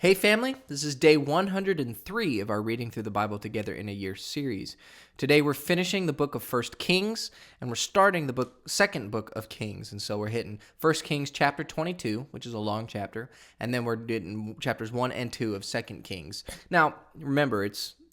Hey family, this is day 103 of our Reading Through the Bible Together in a Year series. Today we're finishing the book of 1 Kings, and we're starting the second book of Kings. And so we're hitting 1 Kings chapter 22, which is a long chapter, and then we're getting chapters 1 and 2 of 2 Kings. Now, remember,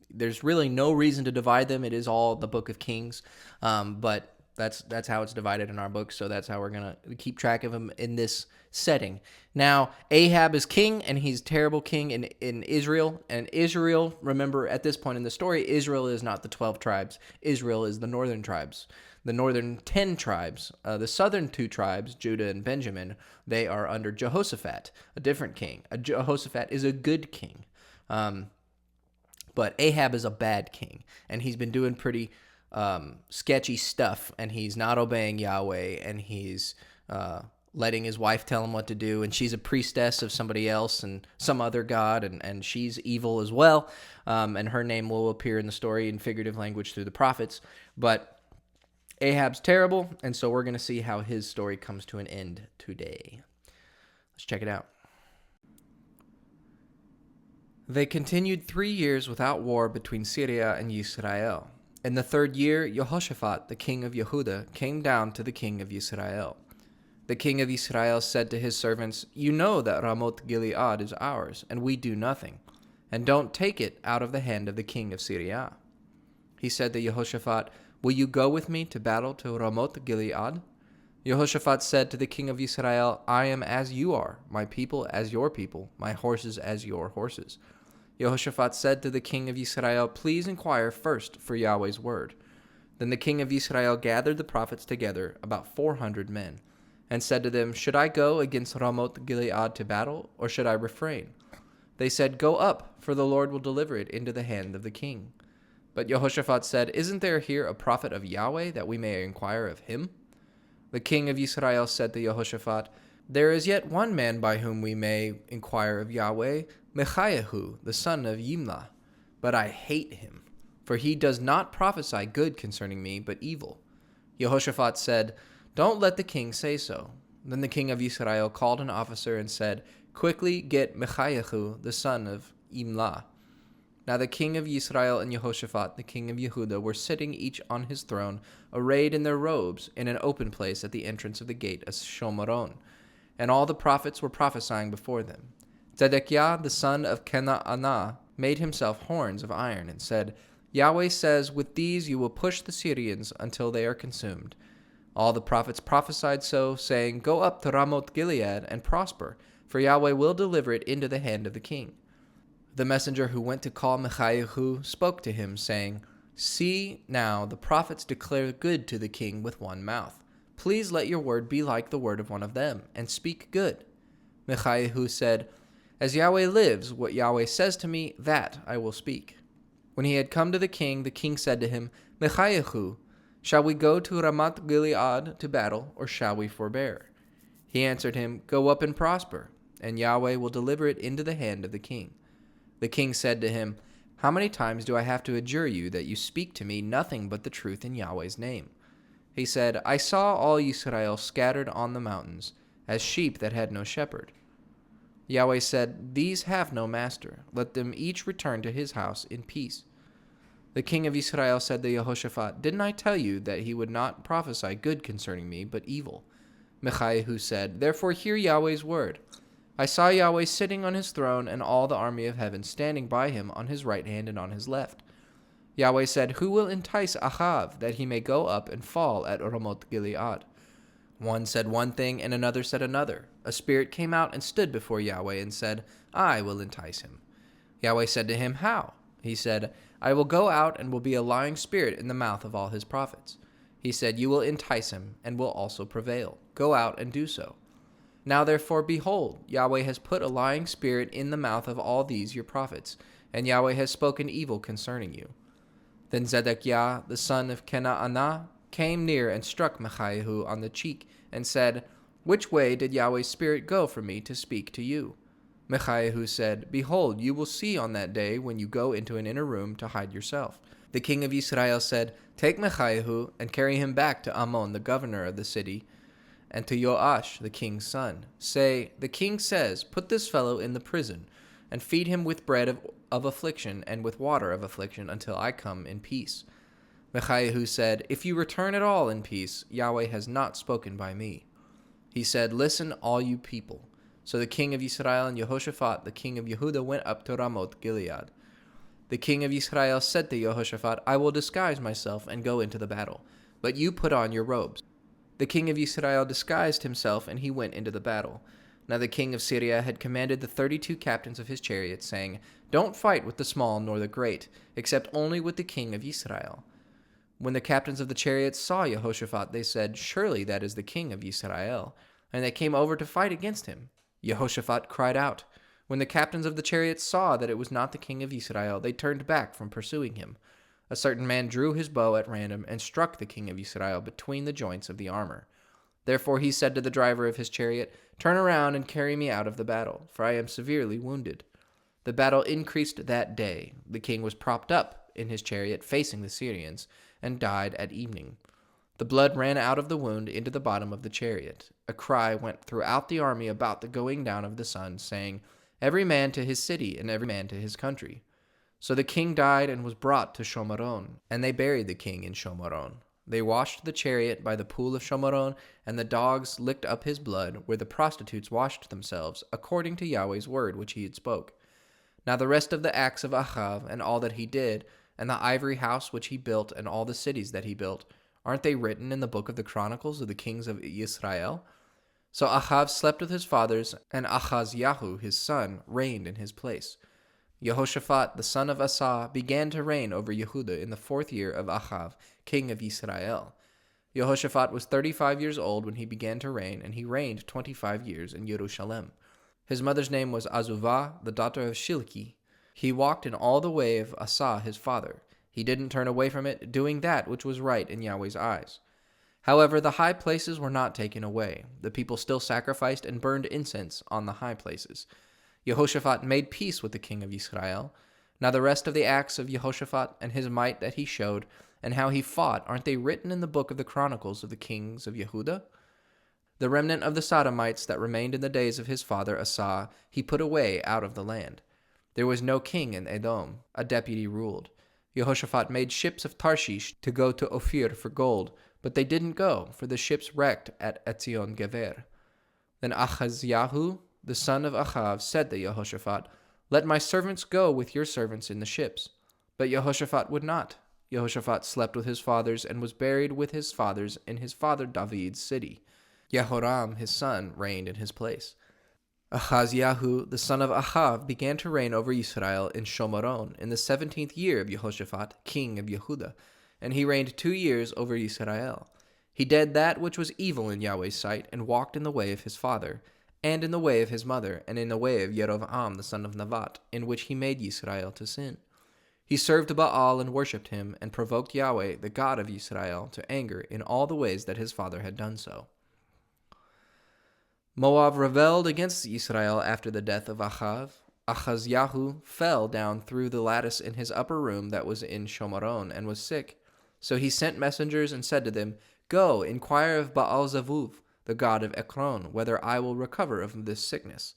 there's really no reason to divide them. It is all the book of Kings, but that's how it's divided in our book, so that's how we're going to keep track of them in this setting. Now, Ahab is king, and he's terrible king in Israel. And Israel, remember, at this point in the story, Israel is not the 12 tribes. Israel is the northern tribes. The northern 10 tribes, the southern 2 tribes, Judah and Benjamin, they are under Jehoshaphat, a different king. Jehoshaphat is a good king. But Ahab is a bad king, and he's been doing pretty sketchy stuff, and he's not obeying Yahweh, and he's letting his wife tell him what to do, and she's a priestess of somebody else and some other god, and she's evil as well, and her name will appear in the story in figurative language through the prophets. But Ahab's terrible, and so we're going to see how his story comes to an end today. Let's check it out. They continued 3 years without war between Syria and Israel. In the 3rd year, Jehoshaphat, the king of Yehudah, came down to the king of Israel. The king of Israel said to his servants, "You know that Ramoth Gilead is ours, and we do nothing, and don't take it out of the hand of the king of Syria." He said to Jehoshaphat, "Will you go with me to battle to Ramoth Gilead?" Jehoshaphat said to the king of Israel, "I am as you are, my people as your people, my horses as your horses." Jehoshaphat said to the king of Israel, "Please inquire first for Yahweh's word." Then the king of Israel gathered the prophets together, about 400 men, and said to them, "Should I go against Ramoth Gilead to battle, or should I refrain?" They said, "Go up, for the Lord will deliver it into the hand of the king." But Jehoshaphat said, "Isn't there here a prophet of Yahweh, that we may inquire of him?" The king of Israel said to Jehoshaphat, "There is yet one man by whom we may inquire of Yahweh, Michaiah, the son of Yimlah. But I hate him, for he does not prophesy good concerning me, but evil." Jehoshaphat said, "Don't let the king say so." Then the king of Israel called an officer and said, "Quickly get Michaiah, the son of Yimlah." Now the king of Israel and Jehoshaphat, the king of Yehudah, were sitting each on his throne, arrayed in their robes, in an open place at the entrance of the gate of Shomeron. And all the prophets were prophesying before them. Zedekiah, the son of Kenaanah, made himself horns of iron, and said, "Yahweh says, with these you will push the Syrians until they are consumed." All the prophets prophesied so, saying, "Go up to Ramoth Gilead and prosper, for Yahweh will deliver it into the hand of the king." The messenger who went to call Michaiah spoke to him, saying, "See now, the prophets declare good to the king with one mouth. Please let your word be like the word of one of them, and speak good." Michaiah said, "As Yahweh lives, what Yahweh says to me, that I will speak." When he had come to the king said to him, "Michaiah, shall we go to Ramoth Gilead to battle, or shall we forbear?" He answered him, "Go up and prosper, and Yahweh will deliver it into the hand of the king." The king said to him, "How many times do I have to adjure you that you speak to me nothing but the truth in Yahweh's name?" He said, "I saw all Israel scattered on the mountains, as sheep that had no shepherd." Yahweh said, "These have no master. Let them each return to his house in peace." The king of Israel said to Jehoshaphat, "Didn't I tell you that he would not prophesy good concerning me, but evil?" Michaiah said, "Therefore hear Yahweh's word. I saw Yahweh sitting on his throne, and all the army of heaven standing by him on his right hand and on his left." Yahweh said, "Who will entice Ahav, that he may go up and fall at Ramoth Gilead?" One said one thing, and another said another. A spirit came out and stood before Yahweh and said, "I will entice him." Yahweh said to him, "How?" He said, "I will go out and will be a lying spirit in the mouth of all his prophets." He said, "You will entice him, and will also prevail. Go out and do so." Now therefore, behold, Yahweh has put a lying spirit in the mouth of all these your prophets, and Yahweh has spoken evil concerning you. Then Zedekiah, the son of Kenaanah, came near and struck Michaiah on the cheek, and said, "Which way did Yahweh's spirit go for me to speak to you?" Michaiah said, "Behold, you will see on that day when you go into an inner room to hide yourself." The king of Israel said, "Take Michaiah and carry him back to Amon, the governor of the city, and to Joash, the king's son. Say, the king says, put this fellow in the prison, and feed him with bread of affliction and with water of affliction until I come in peace. Michaiah said, If you return at all in peace, Yahweh has not spoken by me. He said, Listen, all you people. So the king of Israel and Jehoshaphat, the king of Yehudah, went up to Ramoth Gilead. The king of Israel said to Jehoshaphat, I will disguise myself and go into the battle, but you put on your robes. The king of Israel disguised himself, and he went into the battle. Now the king of Syria had commanded the 32 captains of his chariots, saying, Don't fight with the small nor the great, except only with the king of Israel. When the captains of the chariots saw Jehoshaphat, they said, Surely that is the king of Israel. And they came over to fight against him. Jehoshaphat cried out. When the captains of the chariots saw that it was not the king of Israel, they turned back from pursuing him. A certain man drew his bow at random and struck the king of Israel between the joints of the armor. Therefore he said to the driver of his chariot, Turn around and carry me out of the battle, for I am severely wounded. The battle increased that day. The king was propped up in his chariot facing the Syrians, and died at evening. The blood ran out of the wound into the bottom of the chariot. A cry went throughout the army about the going down of the sun, saying, Every man to his city, and every man to his country. So the king died and was brought to Shomaron, and they buried the king in Shomaron. They washed the chariot by the pool of Shomaron, and the dogs licked up his blood, where the prostitutes washed themselves, according to Yahweh's word which he had spoke. Now the rest of the acts of Achav, and all that he did, and the ivory house which he built, and all the cities that he built, aren't they written in the book of the Chronicles of the kings of Israel? So Achav slept with his fathers, and Achaziah his son reigned in his place. Jehoshaphat the son of Asa began to reign over Yehudah in the 4th year of Achav, king of Israel. Jehoshaphat was 35 years old when he began to reign, and he reigned 25 years in Jerusalem. His mother's name was Azuvah, the daughter of Shilki. He walked in all the way of Asa his father. He didn't turn away from it, doing that which was right in Yahweh's eyes. However, the high places were not taken away. The people still sacrificed and burned incense on the high places. Jehoshaphat made peace with the king of Israel. Now the rest of the acts of Jehoshaphat and his might that he showed, and how he fought, aren't they written in the book of the Chronicles of the kings of Yehudah? The remnant of the Sodomites that remained in the days of his father Asa, he put away out of the land. There was no king in Edom, a deputy ruled. Jehoshaphat made ships of Tarshish to go to Ophir for gold, but they didn't go, for the ships wrecked at Etzion Gever. Then Achaziah, the son of Achav, said to Jehoshaphat, Let my servants go with your servants in the ships. But Jehoshaphat would not. Jehoshaphat slept with his fathers and was buried with his fathers in his father David's city. Jehoram his son reigned in his place. Achaziah, the son of Achav, began to reign over Israel in Shomaron in the 17th year of Jehoshaphat, king of Yehudah, and he reigned 2 years over Israel. He did that which was evil in Yahweh's sight, and walked in the way of his father, and in the way of his mother, and in the way of Yerovam the son of Nevat, in which he made Israel to sin. He served Baal and worshipped him, and provoked Yahweh, the God of Israel, to anger in all the ways that his father had done so. Moab rebelled against Israel after the death of Achav. Achaziah fell down through the lattice in his upper room that was in Shomaron, and was sick. So he sent messengers and said to them, Go, inquire of Baal-Zevuv, the god of Ekron, whether I will recover of this sickness.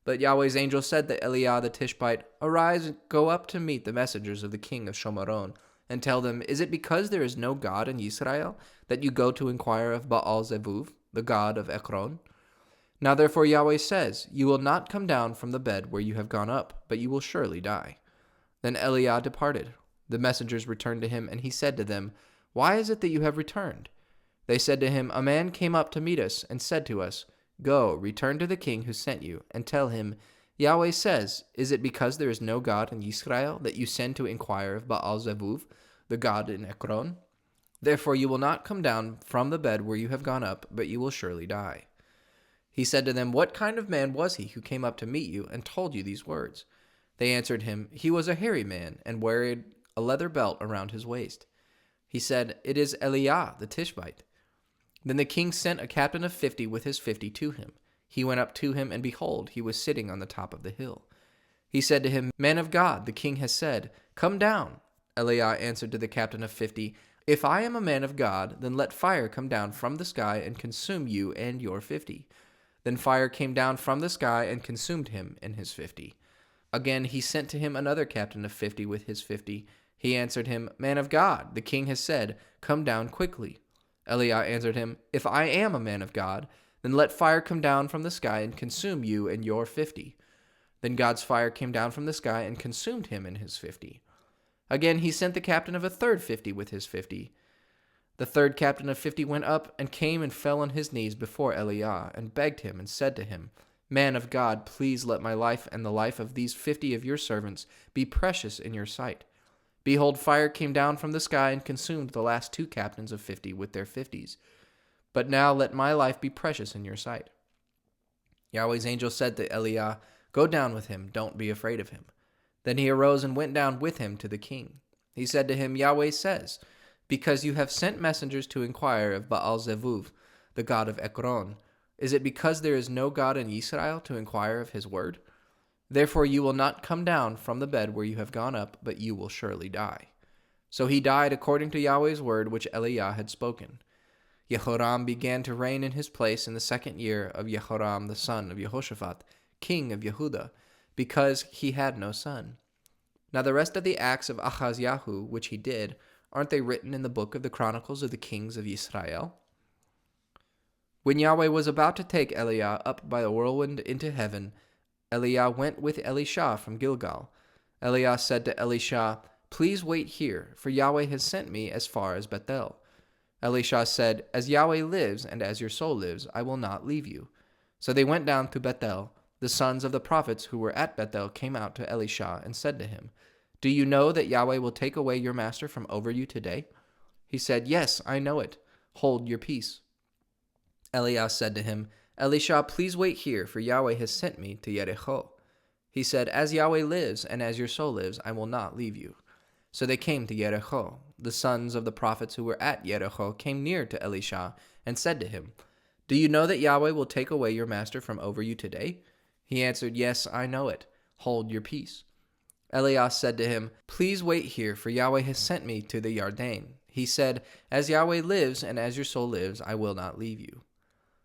But Yahweh's angel said to Eliah the Tishbite, Arise and go up to meet the messengers of the king of Shomaron, and tell them, Is it because there is no God in Israel that you go to inquire of Baal-Zevuv, the god of Ekron? Now therefore Yahweh says, You will not come down from the bed where you have gone up, but you will surely die. Then Eliah departed. The messengers returned to him, and he said to them, Why is it that you have returned? They said to him, A man came up to meet us, and said to us, Go, return to the king who sent you, and tell him, Yahweh says, Is it because there is no God in Israel that you send to inquire of Baal-Zevuv, the god in Ekron? Therefore you will not come down from the bed where you have gone up, but you will surely die. He said to them, What kind of man was he who came up to meet you and told you these words? They answered him, He was a hairy man, and wearied a leather belt around his waist. He said, It is Eliah the Tishbite. Then the king sent a captain of 50 with his 50 to him. He went up to him, and behold, he was sitting on the top of the hill. He said to him, Man of God, the king has said, Come down. Eliah answered to the captain of 50, If I am a man of God, then let fire come down from the sky and consume you and your 50. Then fire came down from the sky and consumed him and his 50. Again he sent to him another captain of 50 with his 50. He answered him, Man of God, the king has said, Come down quickly. Eliah answered him, If I am a man of God, then let fire come down from the sky and consume you and your 50. Then God's fire came down from the sky and consumed him and his 50. Again he sent the captain of a third 50 with his 50. The third captain of 50 went up and came and fell on his knees before Eliah and begged him and said to him, Man of God, please let my life and the life of these 50 of your servants be precious in your sight. Behold, fire came down from the sky and consumed the last two captains of 50 with their 50s. But now let my life be precious in your sight. Yahweh's angel said to Eliah, Go down with him, don't be afraid of him. Then he arose and went down with him to the king. He said to him, Yahweh says, Because you have sent messengers to inquire of Baal-Zevuv, the god of Ekron, is it because there is no God in Israel to inquire of his word? Therefore you will not come down from the bed where you have gone up, but you will surely die. So he died according to Yahweh's word which Eliah had spoken. Jehoram began to reign in his place in the 2nd year of Jehoram the son of Jehoshaphat, king of Yehudah, because he had no son. Now the rest of the acts of Ahazyahu which he did, aren't they written in the book of the Chronicles of the Kings of Israel? When Yahweh was about to take Eliah up by a whirlwind into heaven, Eliah went with Elisha from Gilgal. Eliah said to Elisha, Please wait here, for Yahweh has sent me as far as Bethel. Elisha said, As Yahweh lives and as your soul lives, I will not leave you. So they went down to Bethel. The sons of the prophets who were at Bethel came out to Elisha and said to him, Do you know that Yahweh will take away your master from over you today? He said, Yes, I know it. Hold your peace. Eliah said to him, Elisha, please wait here, for Yahweh has sent me to Jericho. He said, As Yahweh lives and as your soul lives, I will not leave you. So they came to Jericho. The sons of the prophets who were at Jericho came near to Elisha and said to him, Do you know that Yahweh will take away your master from over you today? He answered, Yes, I know it. Hold your peace. Eliah said to him, Please wait here, for Yahweh has sent me to the Yarden. He said, As Yahweh lives and as your soul lives, I will not leave you.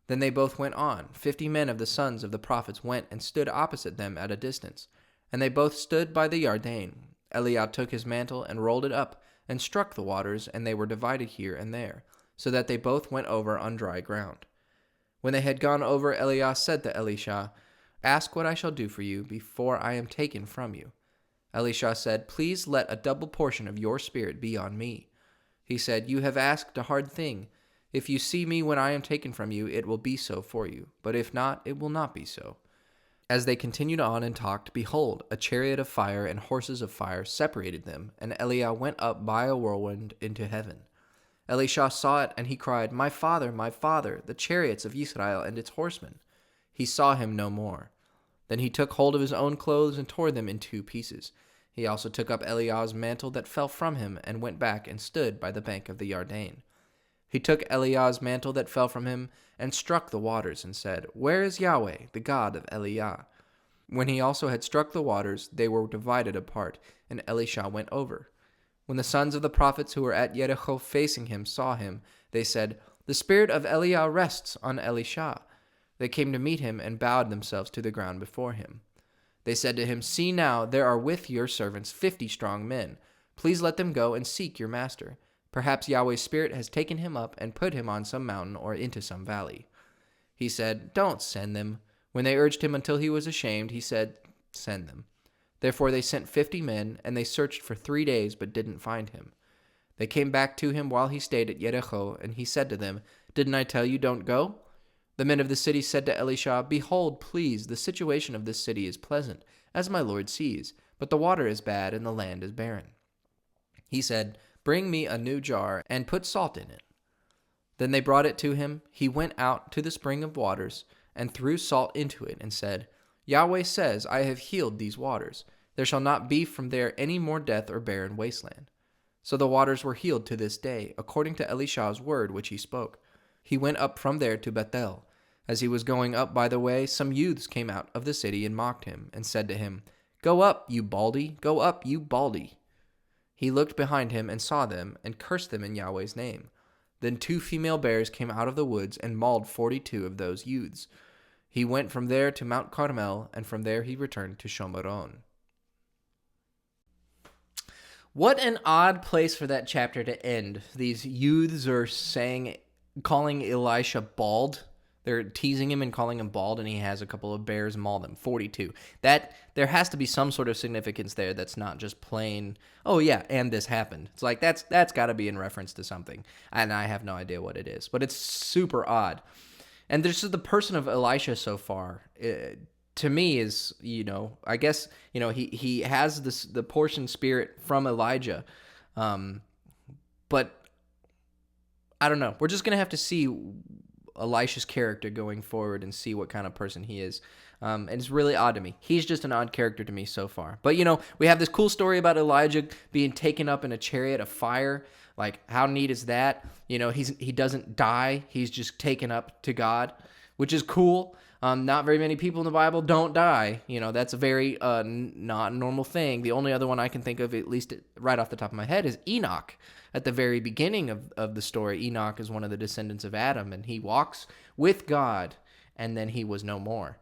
Then they both went on. 50 men of the sons of the prophets went and stood opposite them at a distance. And they both stood by the Yarden. Eliah took his mantle and rolled it up and struck the waters, and they were divided here and there, so that they both went over on dry ground. When they had gone over, Eliah said to Elisha, Ask what I shall do for you before I am taken from you. Elisha said, Please let a double portion of your spirit be on me. He said, You have asked a hard thing. If you see me when I am taken from you, it will be so for you. But if not, it will not be so. As they continued on and talked, behold, a chariot of fire and horses of fire separated them, and Eliah went up by a whirlwind into heaven. Elisha saw it, and he cried, my father, the chariots of Israel and its horsemen. He saw him no more. Then he took hold of his own clothes and tore them in 2 pieces. He also took up Eliah's mantle that fell from him, and went back and stood by the bank of the Yarden. He took Eliah's mantle that fell from him, and struck the waters, and said, Where is Yahweh, the God of Eliah? When he also had struck the waters, they were divided apart, and Elisha went over. When the sons of the prophets who were at Jericho facing him saw him, they said, The spirit of Eliah rests on Elisha. They came to meet him and bowed themselves to the ground before him. They said to him, See now, there are with your servants 50 strong men. Please let them go and seek your master. Perhaps Yahweh's spirit has taken him up and put him on some mountain or into some valley. He said, Don't send them. When they urged him until he was ashamed, he said, Send them. Therefore they sent 50 men, and they searched for 3 days, but didn't find him. They came back to him while he stayed at Jericho, and he said to them, Didn't I tell you, don't go? The men of the city said to Elisha, Behold, please, the situation of this city is pleasant, as my lord sees, but the water is bad, and the land is barren. He said, Bring me a new jar, and put salt in it. Then they brought it to him. He went out to the spring of waters, and threw salt into it, and said, Yahweh says, I have healed these waters. There shall not be from there any more death or barren wasteland. So the waters were healed to this day, according to Elisha's word which he spoke. He went up from there to Bethel. As he was going up by the way, some youths came out of the city and mocked him, and said to him, Go up, you baldy! Go up, you baldy! He looked behind him and saw them, and cursed them in Yahweh's name. Then 2 female bears came out of the woods and mauled 42 of those youths. He went from there to Mount Carmel, and from there he returned to Shomeron. What an odd place for that chapter to end. These youths are calling Elisha bald. They're teasing him and calling him bald, and he has a couple of bears maul them. 42. That there has to be some sort of significance there that's not just plain, oh yeah, and this happened. It's like that's got to be in reference to something, and I have no idea what it is. But it's super odd. And this is the person of Elisha so far. To me is, I guess, he has the portion spirit from Elijah, but I don't know. We're just gonna have to see Elisha's character going forward and see what kind of person he is. And it's really odd to me. He's just an odd character to me so far. But we have this cool story about Elijah being taken up in a chariot of fire. Like, how neat is that? He doesn't die. He's just taken up to God, which is cool. Not very many people in the Bible don't die. That's a very not normal thing. The only other one I can think of, at least right off the top of my head, is Enoch. At the very beginning of the story, Enoch is one of the descendants of Adam, and he walks with God, and then he was no more,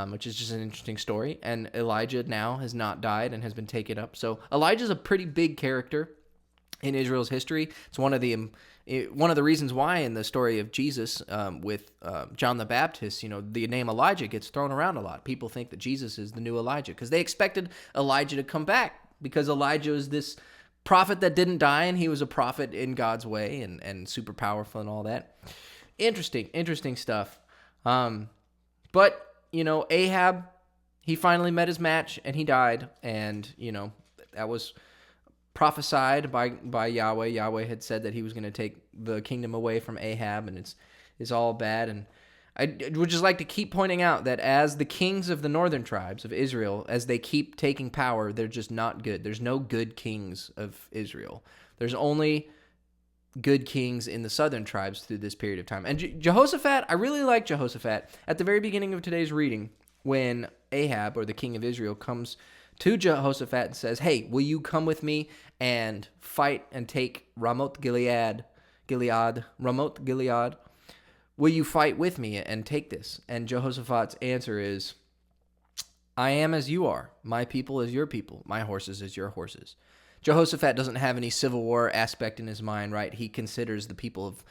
which is just an interesting story. And Elijah now has not died and has been taken up. So Elijah's a pretty big character in Israel's history. It's one of the reasons why in the story of Jesus with John the Baptist, the name Elijah gets thrown around a lot. People think that Jesus is the new Elijah because they expected Elijah to come back because Elijah was this prophet that didn't die, and he was a prophet in God's way and super powerful and all that. Interesting stuff. But, Ahab, he finally met his match and he died, and, that was prophesied by Yahweh. Yahweh had said that he was going to take the kingdom away from Ahab, and it's all bad. And I would just like to keep pointing out that as the kings of the northern tribes of Israel, as they keep taking power, they're just not good. There's no good kings of Israel. There's only good kings in the southern tribes through this period of time. And Jehoshaphat, I really like Jehoshaphat. At the very beginning of today's reading, when Ahab, or the king of Israel, comes to Jehoshaphat and says, hey, will you come with me and fight and take Ramoth Gilead? Will you fight with me and take this? And Jehoshaphat's answer is, I am as you are. My people is your people. My horses is your horses. Jehoshaphat doesn't have any civil war aspect in his mind, right? He considers the people of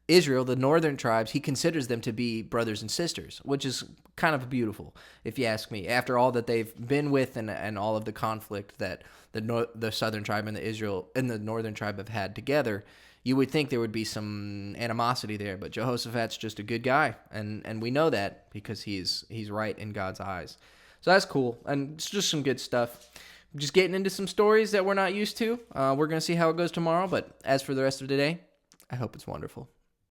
Israel, the northern tribes, he considers them to be brothers and sisters, which is kind of beautiful, if you ask me. After all that they've been with and all of the conflict that the southern tribe and the northern tribe have had together, you would think there would be some animosity there, but Jehoshaphat's just a good guy, and we know that because he's right in God's eyes. So that's cool, and it's just some good stuff. Just getting into some stories that we're not used to. We're going to see how it goes tomorrow, but as for the rest of the day, I hope it's wonderful.